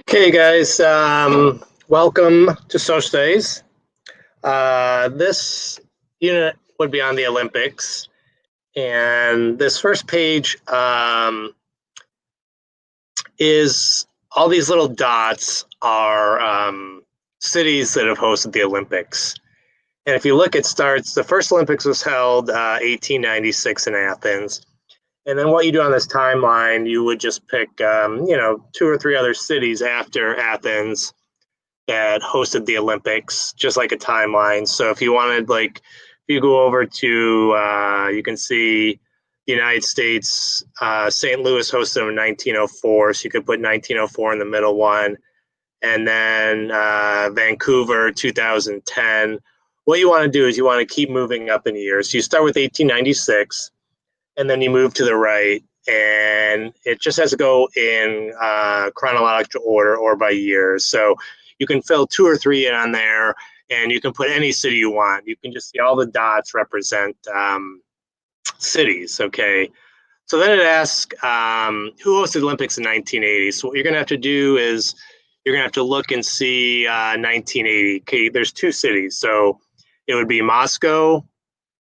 Okay, guys, welcome to Social Studies. This unit would be on the Olympics, and this first page is all these little dots are cities that have hosted the Olympics. And if you look, it starts, the first Olympics was held 1896 in Athens. And then what you do on this timeline, you would just pick, two or three other cities after Athens that hosted the Olympics, just like a timeline. So if you wanted, like, if you go over to, you can see the United States, St. Louis hosted them in 1904. So you could put 1904 in the middle one. And then Vancouver, 2010. What you want to do is you want to keep moving up in years. So you start with 1896, and then you move to the right, and it just has to go in chronological order or by years. So you can fill two or three in on there, and you can put any city you want. You can just see all the dots represent cities, okay? So then it asks, who hosted the Olympics in 1980? So what you're going to have to do is you're going to have to look and see 1980. Okay, there's two cities. So it would be Moscow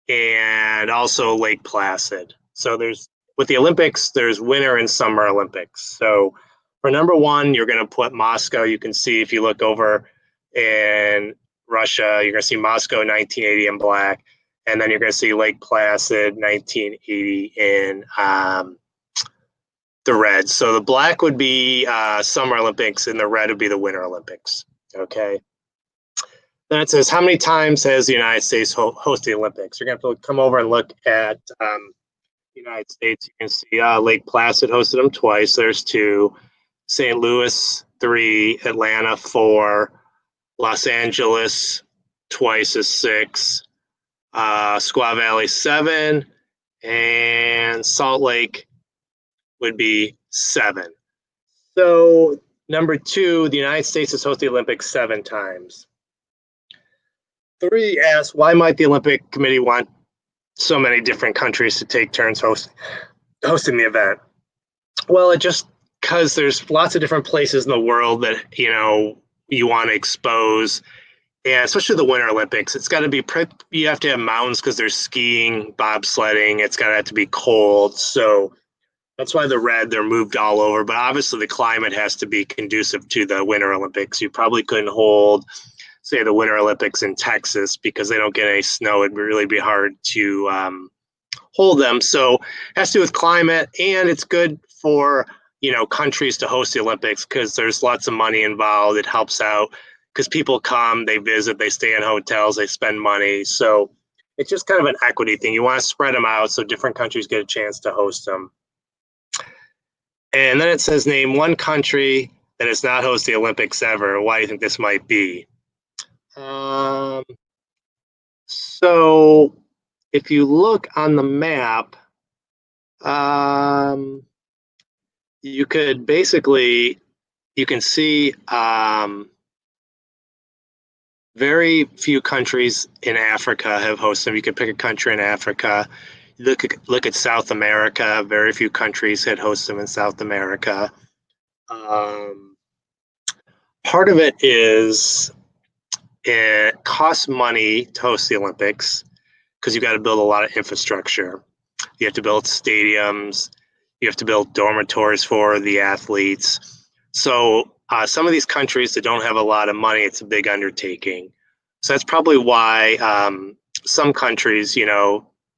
and also Lake Placid. So there's, with the Olympics, there's Winter and Summer Olympics. So for number one, you're going to put Moscow. You can see if you look over in Russia, you're going to see Moscow 1980 in black, and then you're going to see Lake Placid 1980 in the red. So the black would be Summer Olympics, and the red would be the Winter Olympics. Okay. Then it says, how many times has the United States hosted the Olympics? You're going to have to come over and look at the United States. You can see Lake Placid hosted them twice. There's two. St. Louis, 3. Atlanta, 4. Los Angeles, twice is 6. Squaw Valley, 7. And Salt Lake would be 7. So number 2, the United States has hosted the Olympics 7 times. 3 asks, why might the Olympic Committee want so many different countries to take turns hosting the event? Well, it just because there's lots of different places in the world that you want to expose, and especially the Winter Olympics. It's got to be you have to have mountains because there's skiing, bobsledding. It's got to have to be cold, so that's why they're moved all over. But obviously, the climate has to be conducive to the Winter Olympics. You probably couldn't hold, say, the Winter Olympics in Texas because they don't get any snow. It'd really be hard to hold them. So it has to do with climate, and it's good for countries to host the Olympics because there's lots of money involved. It helps out because people come, they visit, they stay in hotels, they spend money. So it's just kind of an equity thing. You want to spread them out so different countries get a chance to host them. And then it says, name one country that has not hosted the Olympics ever. Why do you think this might be? So if you look on the map, you could basically, you can see very few countries in Africa have hosted them. You could pick a country in Africa. Look at South America. Very few countries had hosted them in South America. Part of it is it costs money to host the Olympics because you got to build a lot of infrastructure. You have to build stadiums. You have to build dormitories for the athletes. So some of these countries that don't have a lot of money, it's a big undertaking. So that's probably why some countries,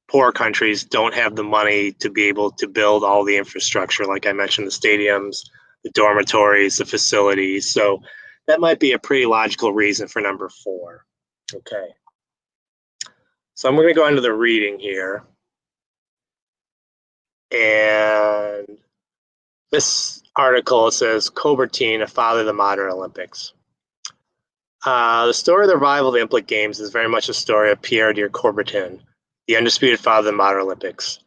poor countries, don't have the money to be able to build all the infrastructure. Like I mentioned, the stadiums, the dormitories, the facilities. So that might be a pretty logical reason for number 4. Okay. So I'm going to go into the reading here. And this article says, Coubertin, a father of the modern Olympics. The story of the revival of the Olympic Games is very much a story of Pierre de Coubertin, the undisputed father of the modern Olympics.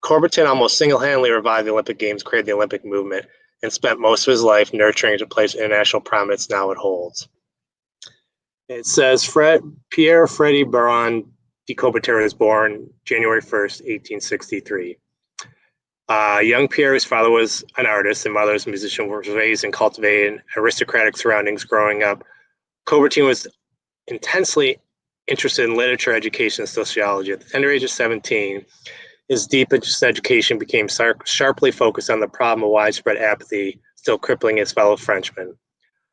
Coubertin almost single-handedly revived the Olympic Games, created the Olympic movement, and spent most of his life nurturing it to place international prominence now it holds. It says Pierre Freddy Baron de Coubertin was born January 1st, 1863. Young Pierre, whose father was an artist and mother was a musician, was raised and cultivated in aristocratic surroundings growing up. Coubertin was intensely interested in literature, education, and sociology. At the tender age of 17, his deep interest in education became sharply focused on the problem of widespread apathy still crippling his fellow Frenchmen.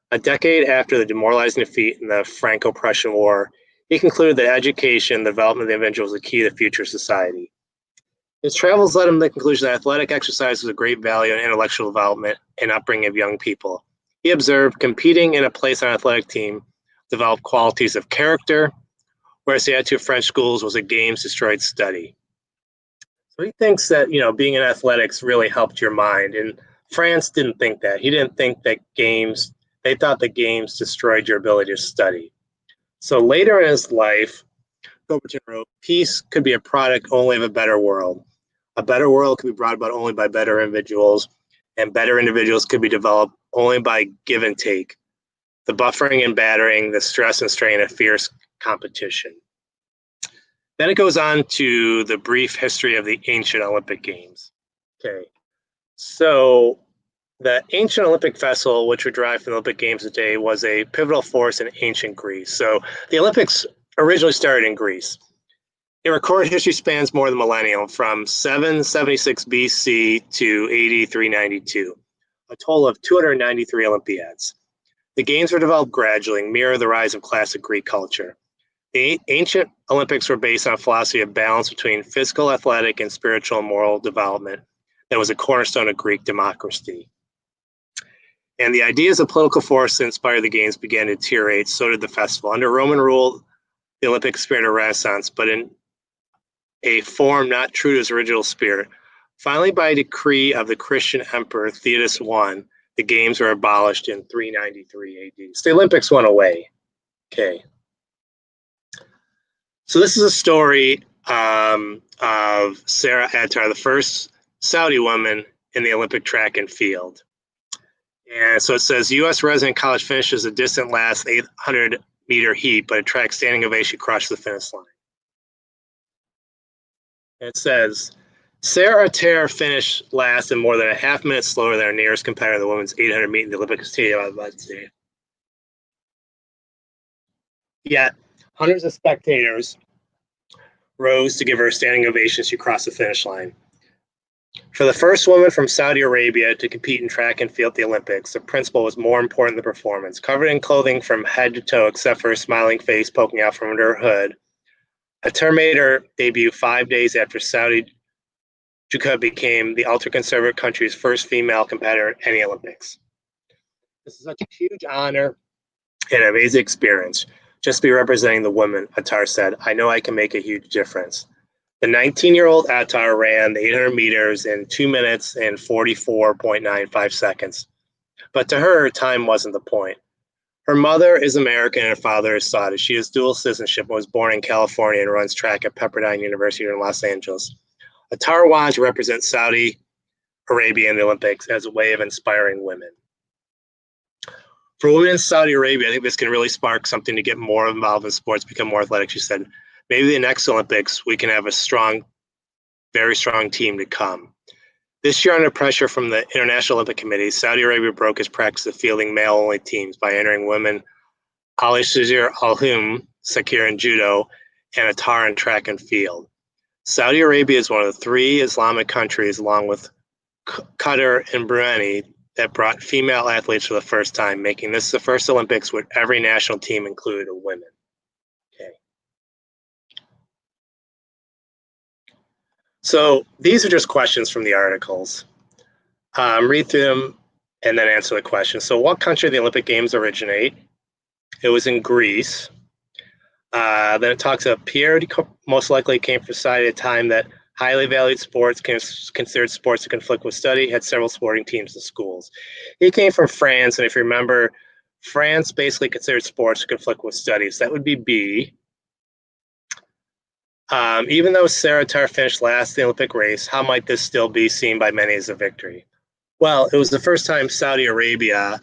A decade after the demoralizing defeat in the Franco-Prussian War, he concluded that education and the development of the individual was the key to future society. His travels led him to the conclusion that athletic exercise was of great value in intellectual development and upbringing of young people. He observed competing in a place on an athletic team developed qualities of character, whereas the attitude of French schools was that games destroyed study. So he thinks that, being in athletics really helped your mind. And France didn't think that. He didn't think that they thought that games destroyed your ability to study. So later in his life, Coubertin wrote, peace could be a product only of a better world. A better world could be brought about only by better individuals, and better individuals could be developed only by give and take, the buffering and battering, the stress and strain of fierce competition. Then it goes on to the brief history of the ancient Olympic Games. Okay, so the ancient Olympic festival, which would derive from the Olympic Games today, was a pivotal force in ancient Greece. So the Olympics originally started in Greece. Their recorded history spans more than a millennium, from 776 BC to AD 392, a total of 293 Olympiads. The Games were developed gradually and mirror the rise of classic Greek culture. The ancient Olympics were based on a philosophy of balance between physical, athletic, and spiritual and moral development that was a cornerstone of Greek democracy. And the ideas of political force that inspired the Games began to deteriorate, so did the festival. Under Roman rule, the Olympics experienced a renaissance, but in a form not true to its original spirit. Finally, by a decree of the Christian emperor Theodos I, the Games were abolished in 393 AD. So the Olympics went away. Okay. So this is a story of Sarah Attar, the first Saudi woman in the Olympic track and field. And so it says, U.S. resident college finishes a distant last 800-meter heat, but attracts standing ovation across the finish line. And it says, Sarah Attar finished last and more than a half minute slower than her nearest competitor in the women's 800 meet in the Olympic Stadium. Yet, hundreds of spectators rose to give her a standing ovation as she crossed the finish line. For the first woman from Saudi Arabia to compete in track and field at the Olympics, the principle was more important than performance. Covered in clothing from head to toe, except for her smiling face poking out from under her hood, Attar made her debut 5 days after Saudi Juka became the ultra-conservative country's first female competitor at any Olympics. This is such a huge honor and amazing experience. Just be representing the women, Attar said. I know I can make a huge difference. The 19-year-old Attar ran the 800 meters in 2 minutes and 44.95 seconds. But to her, time wasn't the point. Her mother is American and her father is Saudi. She has dual citizenship and was born in California and runs track at Pepperdine University in Los Angeles. Attar wanted to represent Saudi Arabia in the Olympics as a way of inspiring women. For women in Saudi Arabia, I think this can really spark something to get more involved in sports, become more athletic. She said, maybe the next Olympics, we can have a strong, very strong team to come. This year, under pressure from the International Olympic Committee, Saudi Arabia broke its practice of fielding male-only teams by entering women Ali Shazir Al-Hum, Sakir in judo, and Attar in track and field. Saudi Arabia is one of the 3 Islamic countries, along with Qatar and Brunei, that brought female athletes for the first time, making this the first Olympics where every national team included a women. Okay. So these are just questions from the articles. Read through them and then answer the question. So what country did the Olympic Games originate? It was in Greece. Then it talks about Pierre most likely came from society at a time that highly valued sports, considered sports to conflict with study, had several sporting teams and schools. He came from France, and if you remember, France basically considered sports to conflict with studies. That would be B. Even though Sarah Attar finished last in the Olympic race, how might this still be seen by many as a victory? Well, it was the first time Saudi Arabia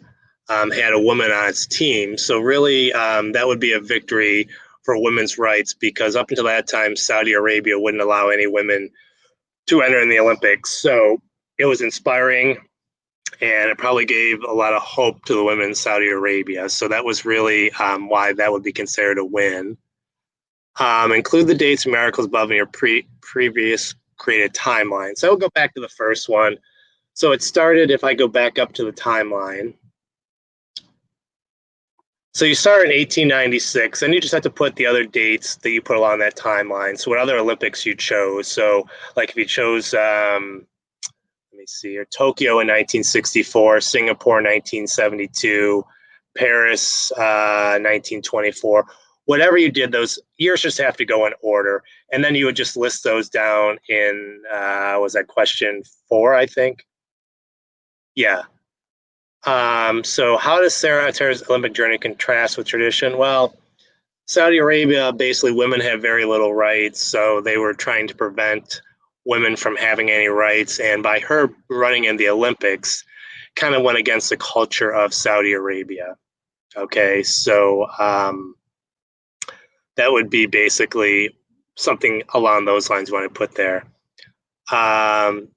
had a woman on its team, so really that would be a victory for women's rights, because up until that time, Saudi Arabia wouldn't allow any women to enter in the Olympics. So it was inspiring, and it probably gave a lot of hope to the women in Saudi Arabia. So that was really why that would be considered a win. Include the dates and miracles above in your previous created timeline. So I will go back to the first one. So it started, if I go back up to the timeline. So you start in 1896, and you just have to put the other dates that you put along that timeline. So what other Olympics you chose. So like if you chose, let me see here, Tokyo in 1964, Singapore 1972, Paris 1924. Whatever you did, those years just have to go in order. And then you would just list those down in, was that question 4, I think? Yeah. So how does Sarah Attar's Olympic journey contrast with tradition? Well, Saudi Arabia, basically women have very little rights, so they were trying to prevent women from having any rights. And by her running in the Olympics, kind of went against the culture of Saudi Arabia. Okay, so that would be basically something along those lines when I put there.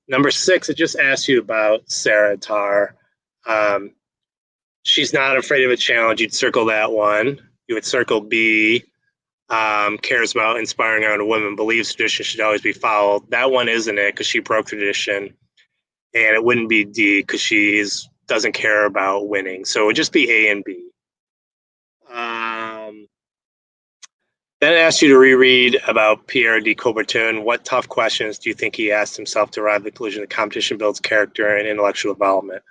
Number 6, it just asks you about Sarah Attar. She's not afraid of a challenge. You'd circle that one. You would circle B, cares about inspiring other women, believes tradition should always be followed. That one isn't it because she broke tradition. And it wouldn't be D because she doesn't care about winning. So it would just be A and B. Then it asks you to reread about Pierre de Coubertin. What tough questions do you think he asked himself to arrive at the conclusion that competition builds character and intellectual development?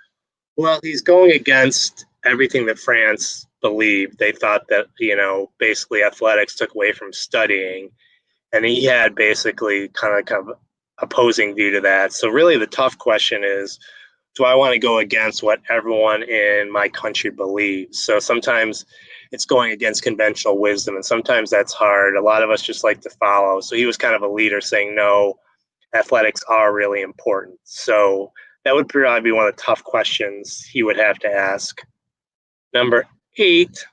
Well, he's going against everything that France believed. They thought that, basically athletics took away from studying. And he had basically kind of opposing view to that. So really the tough question is, do I want to go against what everyone in my country believes? So sometimes it's going against conventional wisdom, and sometimes that's hard. A lot of us just like to follow. So he was kind of a leader saying, no, athletics are really important. So that would probably be one of the tough questions he would have to ask. Number 8,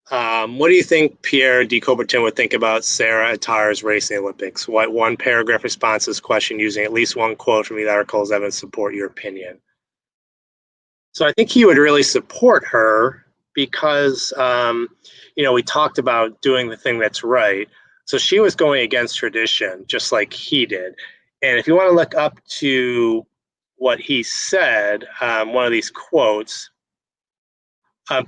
what do you think Pierre de Coubertin would think about Sarah Attar's race in the Olympics? What one paragraph response to this question using at least one quote from the article is evidence to support your opinion? So I think he would really support her because, we talked about doing the thing that's right. So she was going against tradition, just like he did. And if you want to look up to what he said, one of these quotes,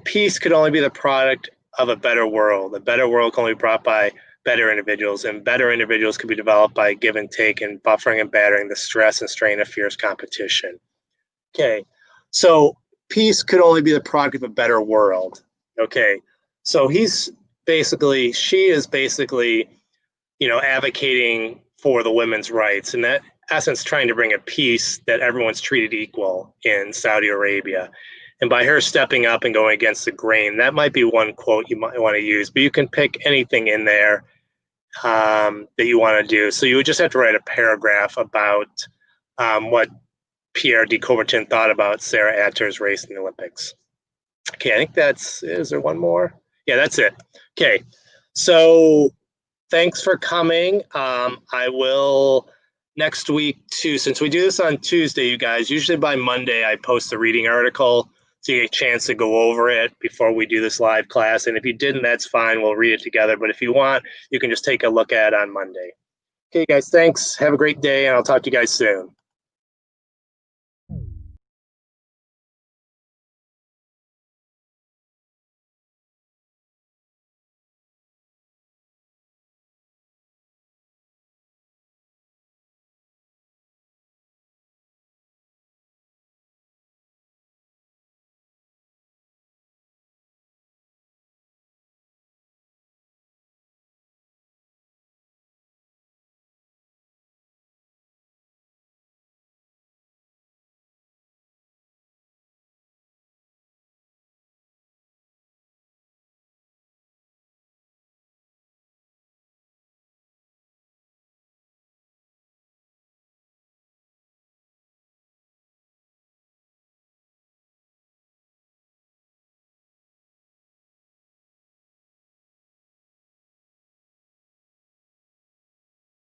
peace could only be the product of a better world. A better world can only be brought by better individuals, and better individuals can be developed by give and take and buffering and battering the stress and strain of fierce competition. Okay, so peace could only be the product of a better world. Okay, so she is basically, advocating for the women's rights, and that essence trying to bring a peace that everyone's treated equal in Saudi Arabia. And by her stepping up and going against the grain, that might be one quote you might want to use, but you can pick anything in there that you want to do. So you would just have to write a paragraph about what Pierre de Coubertin thought about Sarah Attar's race in the Olympics. Okay, I think is there one more? Yeah, that's it. Okay, so thanks for coming. I will next week too, since we do this on Tuesday, you guys, usually by Monday I post the reading article so you get a chance to go over it before we do this live class. And if you didn't, that's fine. We'll read it together. But if you want, you can just take a look at it on Monday. Okay, guys, thanks. Have a great day, and I'll talk to you guys soon.